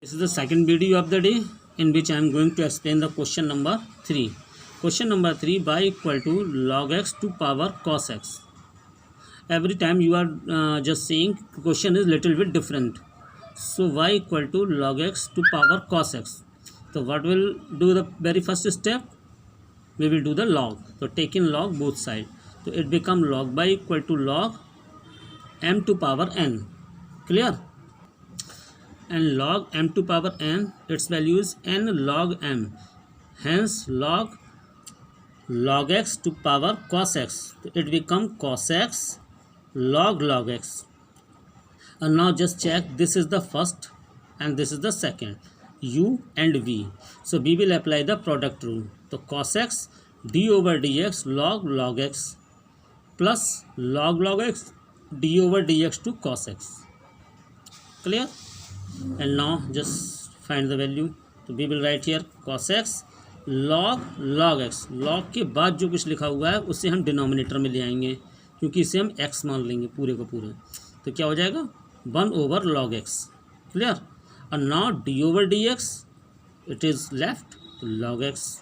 This is the second video of the day in which I am going to explain the question number 3. Question number 3, y equal to log x to power cos x. Every time you are just saying question is little bit different. So y equal to log x to power cos x. So what will do the very first step? We will do the log. So taking log both sides. So it become log y equal to log m to power n. Clear? And log m to power n, its value is n log m. Hence log x to power cos x. It become cos x log x. And now just check, this is the first and this is the second, u and v. So we will apply the product rule. So cos x d over dx log x plus log x d over dx to cos x. Clear? And now just find the value. तो we will write here cos x log x. log के बाद जो कुछ लिखा हुआ है उससे हम डिनोमिनेटर में ले आएंगे, क्योंकि इसे हम x मान लेंगे पूरे का पूरा. तो क्या हो जाएगा 1 over log x. क्लियर? और now d over dx it is left log x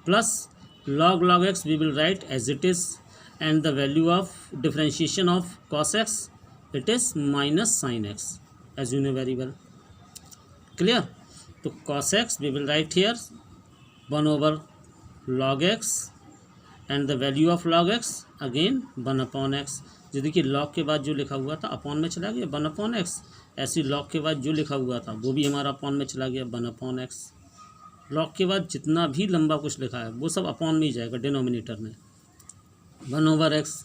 plus log x we will write as it is, and the value of differentiation of cos x it is minus sin x, as you know very well. Clear? तो cos x we will write here 1 over log x, and the value of log x again 1 upon x. जो देखिए log के बाद जो लिखा हुआ था upon में चला गया 1 upon x, ऐसी log के बाद जो लिखा हुआ था वो भी हमारा अपॉन में चला गया 1 upon x. log के बाद जितना भी लंबा कुछ लिखा है वो सब अपॉन में ही जाएगा डिनोमिनेटर में. 1 over x,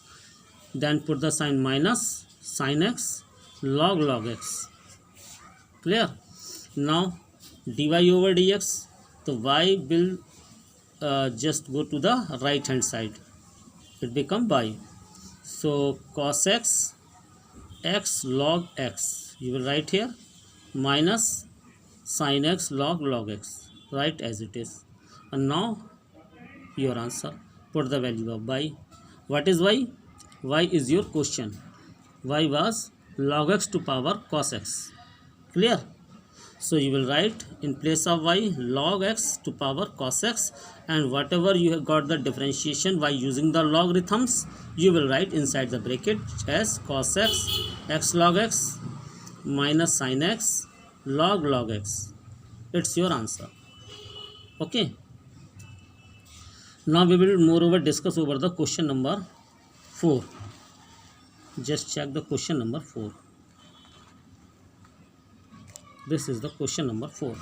then put the sign minus sin x log x. Clear? Now dy over dx, so y will just go to the right hand side, it become y. So cos x log x you will write here minus sin x log x, right as it is. And now your answer, put the value of y. What is y? Y is your question. Y was log x to power cos x. Clear? So you will write in place of y log x to power cos x, and whatever you have got the differentiation by using the logarithms you will write inside the bracket as cos x log x minus sin x log x. It's your answer. Okay. Now we will moreover discuss over the question number 4. Just check the question number 4. This is the question number 4.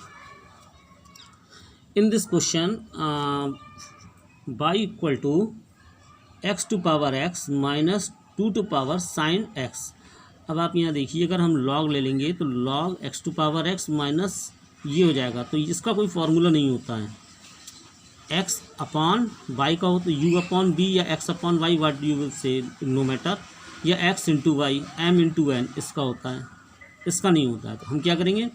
In this question, y equal to x to power x minus 2 to power sin x. अब आप यहाँ देखिए, अगर हम log ले लेंगे तो log x to power x minus ये हो जाएगा, तो इसका कोई फॉर्मूला नहीं होता है. x अपॉन y का हो तो u अपॉन b या x upon y, what you will say, no matter, या x into y m into n इसका होता है, इसका नहीं होता है. तो हम क्या करेंगे,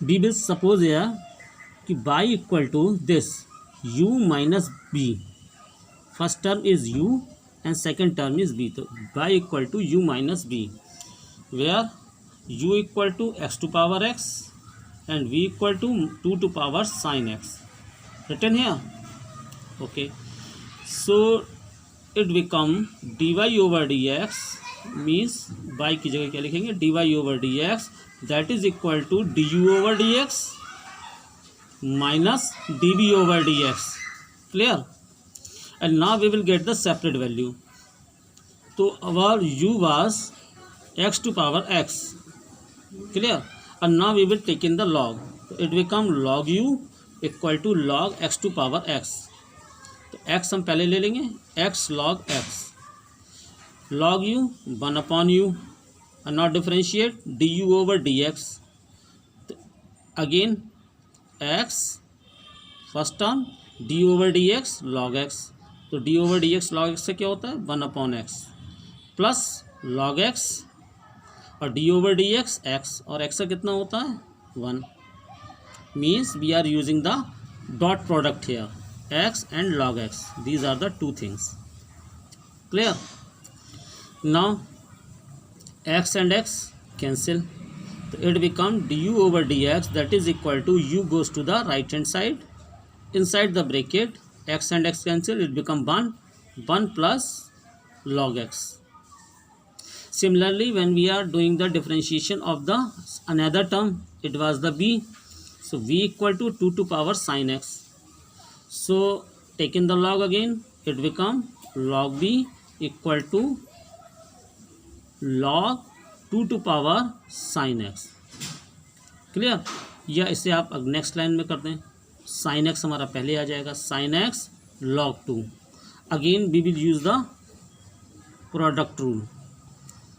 वी विल सपोज या कि y equal to this u minus b. First term is u and second term is b. तो y equal to u minus b, where u equal to x to power x एंड v equal to 2 to power sin x. written here. Okay, so it become dy over dx means y की जगह क्या लिखेंगे, dy over dx that is equal to du over dx minus dv over dx. Clear? And now we will get the separate value. So our u was x to power x. Clear? And now we will take in the log. So it become log u equal to log x to power x. तो x हम पहले ले लेंगे, x log x, log u 1 upon u, and now differentiate du over dx. तो again x first term d over dx log x. तो d over dx log x से क्या होता है 1 upon x plus log x, और d over dx x, और x का कितना होता है 1. means we are using the dot product here, x and log x. These are the two things. Clear? Now x and x cancel, तो it become du over dx that is equal to u goes to the right hand side, inside the bracket x and x cancel, it become 1 plus log x. Similarly, when we are doing the differentiation of the another term, it was the b, so v equal to 2 to power sin x. So taking the log again, it become log b equal to log 2 to power sin x. Clear? या इसे आप next line में कर दें, sin x हमारा पहले आ जाएगा, sin x log 2. Again we will use the product rule.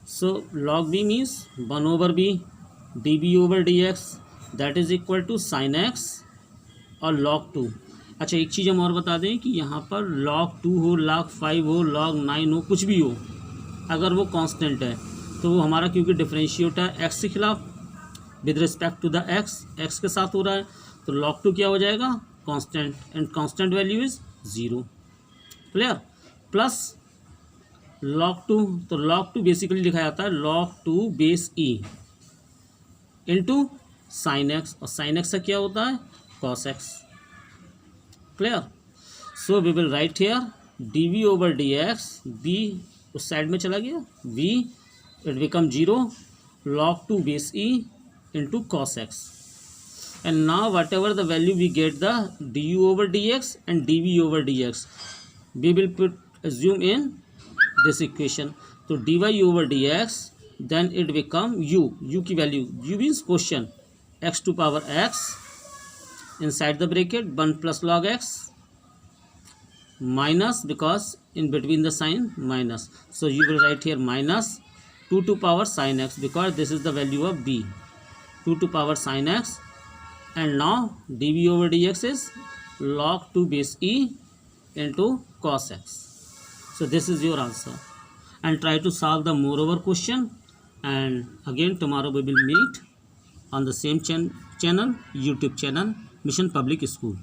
So log b means 1 over b db over dx that is equal to sin x और log 2. अच्छा, एक चीज़ हम और बता दें कि यहाँ पर log 2 हो, log 5 हो, log 9 हो, कुछ भी हो, अगर वो कांस्टेंट है तो वो हमारा क्योंकि डिफरेंशिएट है x के खिलाफ with respect to the x के साथ हो रहा है, तो log 2 क्या हो जाएगा? Constant, and constant value is 0. Clear? Plus log 2, तो log 2 बेसिकली लिखा जाता है log 2 base e into sine x, और साइन एक्स का क्या होता है? cos x. Clear? So we will write here dv over dx, b उस साइड में चला गया, v इट become 0 log 2 base e into cos x. And now whatever the value we get the du over dx and dv over dx, we will assume in this equation. So dy over dx, then it become u की value, u means quotient, x to power x inside the bracket 1 plus log x minus, because in between the sign minus, so you will write here minus 2 to power sin x, because this is the value of b, 2 to power sin x. And now dv over dx is log 2 base e into cos x. So this is your answer, and try to solve the moreover question. And again tomorrow we will meet on the same channel, YouTube channel, Mission Public School.